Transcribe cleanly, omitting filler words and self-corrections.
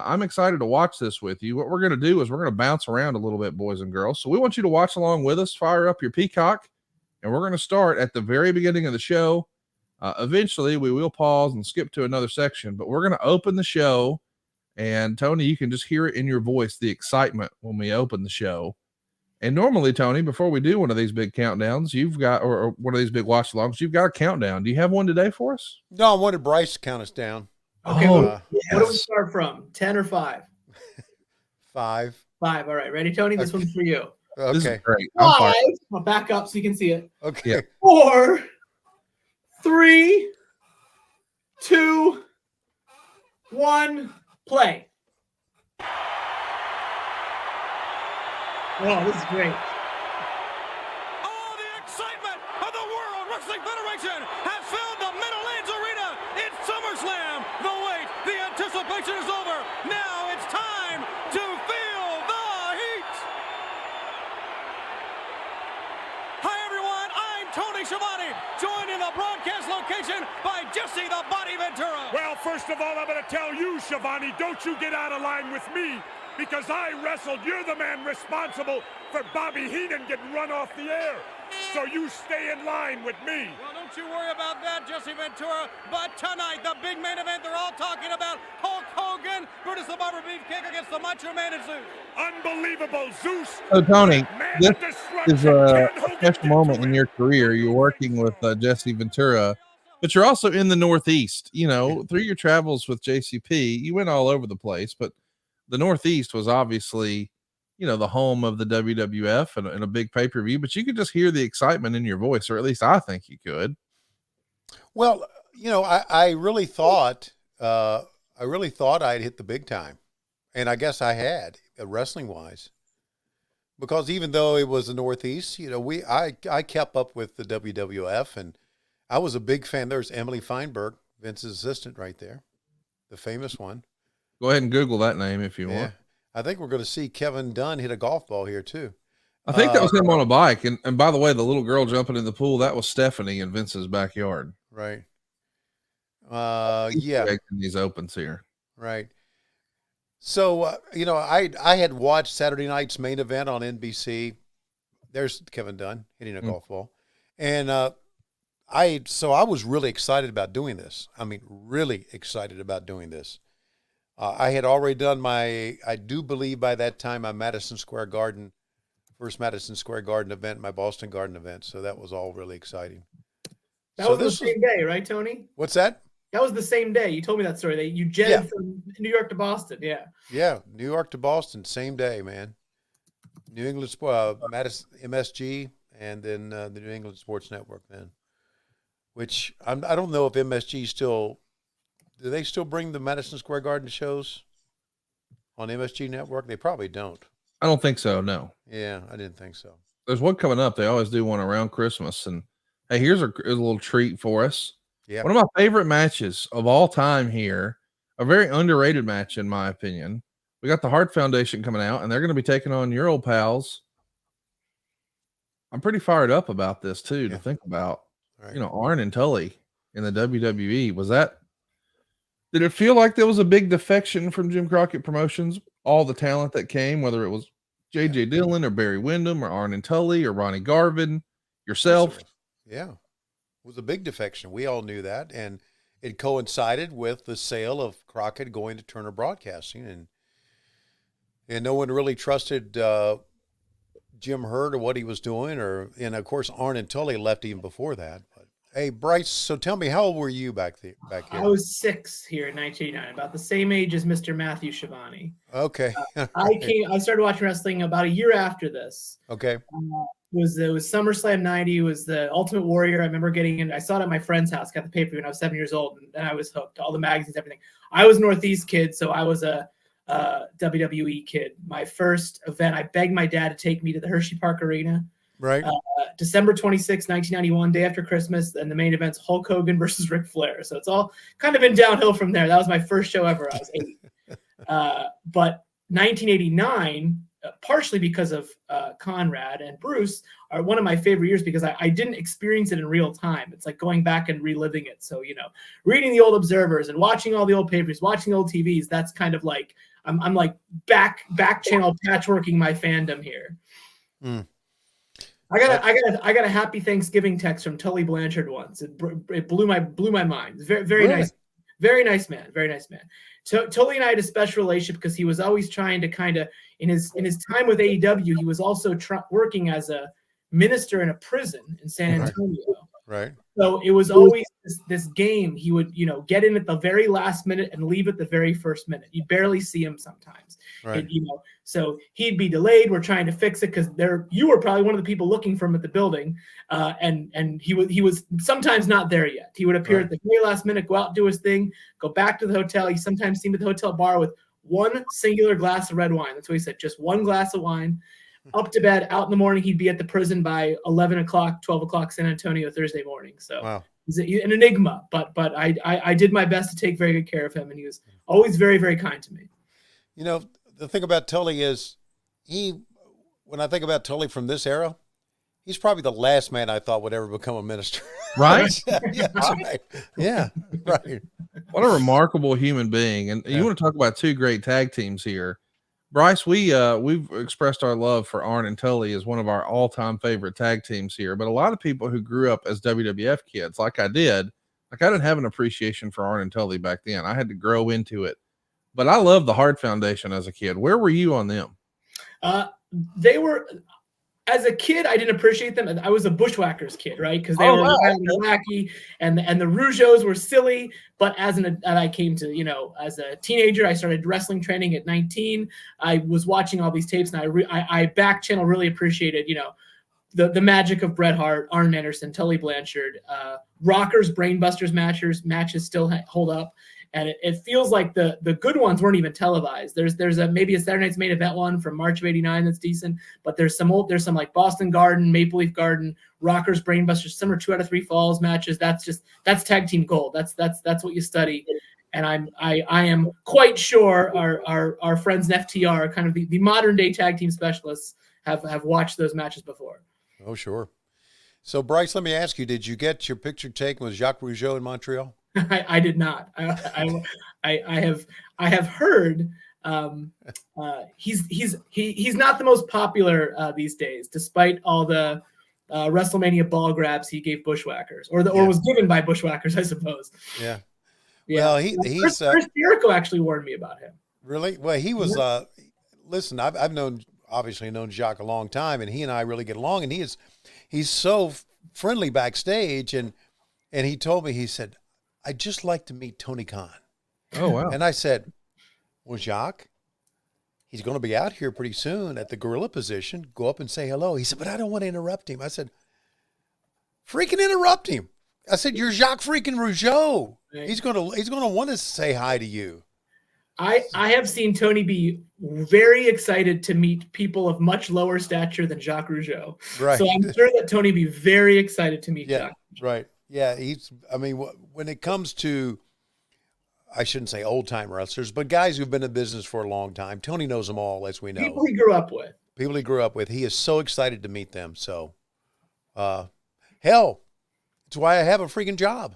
I'm excited to watch this with you. What we're going to do is we're going to bounce around a little bit, boys and girls. So we want you to watch along with us, fire up your Peacock, and we're going to start at the very beginning of the show. Eventually, we will pause and skip to another section, but we're going to open the show. And Tony, you can just hear it in your voice, the excitement when we open the show. And normally, Tony, before we do one of these big countdowns, you've got, or one of these big watch alongs, you've got a countdown. Do you have one today for us? No, I wanted Bryce to count us down. Okay, what do we start from? 10 or 5? 5. 5. All right, ready, Tony? This one's for you. Okay. This is great. 5. I'll back up so you can see it. Okay. Yeah. 4, 3, 2, 1, play. Oh, this is great. All the excitement of the World Wrestling Federation has filled the Meadowlands Arena. It's SummerSlam. The wait, the anticipation is over. Now it's time to feel the heat. Hi, everyone. I'm Tony Schiavone, joined in the broadcast location by Jesse the Body Ventura. Well, first of all, I'm going to tell you, Schiavone, don't you get out of line with me. Because I wrestled, you're the man responsible for Bobby Heenan getting run off the air. So you stay in line with me. Well, don't you worry about that, Jesse Ventura. But tonight, the big main event, they're all talking about Hulk Hogan, Brutus the Barber Beefcake against the Macho Man and Zeus. Unbelievable, Zeus. So, Tony, this is a special moment in your career. You're working with Jesse Ventura, but you're also in the Northeast. You know, through your travels with JCP, you went all over the place, but the Northeast was obviously, you know, the home of the WWF and a big pay-per-view, but you could just hear the excitement in your voice, or at least I think you could. Well, you know, I really thought I'd hit the big time. And I guess I had, wrestling wise, because even though it was the Northeast, you know, I kept up with the WWF, and I was a big fan. There's Emily Feinberg, Vince's assistant right there, the famous one. Go ahead and Google that name if you want. I think we're going to see Kevin Dunn hit a golf ball here too. I think that was him on a bike. And by the way, the little girl jumping in the pool, that was Stephanie in Vince's backyard. Right. In these opens here. Right. So, you know, I had watched Saturday night's main event on NBC. There's Kevin Dunn hitting a golf ball. And I was really excited about doing this. I mean, really excited about doing this. I had already done I do believe by that time, my first Madison Square Garden event, my Boston Garden event. So that was all really exciting. That was the same day, right, Tony? What's that? That was the same day. You told me that story. That you jetted from New York to Boston. Yeah. Yeah, New York to Boston, same day, man. New England Madison MSG, and then the New England Sports Network then. Which I don't know if MSG still. Do they still bring the Madison Square Garden shows on MSG Network? They probably don't. I don't think so, no. Yeah, I didn't think so. There's one coming up. They always do one around Christmas. And, hey, here's a little treat for us. Yeah. One of my favorite matches of all time here, a very underrated match in my opinion. We got the Hart Foundation coming out, and they're going to be taking on your old pals. I'm pretty fired up about this, too, to think about. Right. You know, Arn and Tully in the WWE. Did it feel like there was a big defection from Jim Crockett Promotions? All the talent that came, whether it was J.J. Dillon or Barry Windham or Arn and Tully or Ronnie Garvin, yourself. Yeah. It was a big defection. We all knew that. And it coincided with the sale of Crockett going to Turner Broadcasting. And no one really trusted Jim Hurd or what he was doing. And of course, Arn and Tully left even before that. But hey, Bryce, so tell me, how old were you back here? I was 6 here in 1989, about the same age as Mr. Matthew Schiavone. Okay. I started watching wrestling about a year after this. Okay. It was SummerSlam 90. It was the Ultimate Warrior. I remember getting in. I saw it at my friend's house, got the pay-per-view when I was 7 years old, and I was hooked. All the magazines, everything. I was a Northeast kid, so I was a WWE kid. My first event, I begged my dad to take me to the Hershey Park Arena. Right. December 26, 1991, day after Christmas, and the main event's Hulk Hogan versus Ric Flair. So it's all kind of been downhill from there. That was my first show ever. I was 8. But 1989, partially because of Conrad and Bruce, are one of my favorite years because I didn't experience it in real time. It's like going back and reliving it. So, you know, reading the old Observers and watching all the old papers, watching old TVs, that's kind of like I'm like back channel patchworking my fandom here. Mm. I got a happy Thanksgiving text from Tully Blanchard once. It blew my mind. Very Really? nice, very nice man. Tully and I had a special relationship because he was always trying to kind of in his time with AEW, he was also working as a minister in a prison in San Antonio. Right. So it was always this game. He would, get in at the very last minute and leave at the very first minute. You barely see him sometimes. Right. So he'd be delayed. We're trying to fix it because you were probably one of the people looking for him at the building. And he was sometimes not there yet. He would appear at the very last minute, go out, do his thing, go back to the hotel. He sometimes seemed at the hotel bar with one singular glass of red wine. That's what he said, just one glass of wine. Up to bed, out in the morning. He'd be at the prison by 11 o'clock, 12 o'clock San Antonio Thursday morning. So wow. He's an enigma, but I did my best to take very good care of him, and he was always very, very kind to me. The thing about Tully is when I think about Tully from this era, he's probably the last man I thought would ever become a minister. Right? Yeah, right. Yeah, right. What a remarkable human being. And you want to talk about two great tag teams here. Bryce, we've expressed our love for Arn and Tully as one of our all-time favorite tag teams here. But a lot of people who grew up as WWF kids, like I did, I didn't have an appreciation for Arn and Tully back then. I had to grow into it. But I loved the Hart Foundation as a kid. Where were you on them? They were, as a kid, I didn't appreciate them. I was a Bushwhackers kid, right? Because they were wild and wacky, and the Rougeaus were silly. But as I came to, as a teenager, I started wrestling training at 19. I was watching all these tapes, and I back channel really appreciated, the magic of Bret Hart, Arn Anderson, Tully Blanchard, Rockers, Brainbusters matches still hold up. And it feels like the good ones weren't even televised. There's maybe a Saturday Night's Main Event one from March of '89 that's decent, but there's some like Boston Garden, Maple Leaf Garden, Rockers, Brainbusters, some are 2 out of 3 falls matches. That's tag team gold. That's what you study. And I am quite sure our friends in FTR, kind of the modern day tag team specialists, have watched those matches before. Oh sure. So Bryce, let me ask you: did you get your picture taken with Jacques Rougeau in Montreal? I did not. I have heard he's not the most popular these days, despite all the WrestleMania ball grabs he gave Bushwhackers, or was given by Bushwhackers, I suppose. Yeah. Yeah. Well, he's Chris Jericho actually warned me about him. Really? Well, he was. Listen, I've obviously known Jacques a long time, and he and I really get along, and he's so friendly backstage, and he told me, he said, I'd just like to meet Tony Khan. Oh, wow. And I said, well, Jacques, he's going to be out here pretty soon at the gorilla position. Go up and say hello. He said, but I don't want to interrupt him. I said, freaking interrupt him. I said, you're Jacques freaking Rougeau. Right. He's going to want to say hi to you. I have seen Tony be very excited to meet people of much lower stature than Jacques Rougeau. Right. So I'm sure that Tony be very excited to meet Jacques. Right. Yeah, when it comes to, I shouldn't say old-time wrestlers, but guys who've been in business for a long time, Tony knows them all, as we know. People he grew up with. He is so excited to meet them. So, hell, it's why I have a freaking job.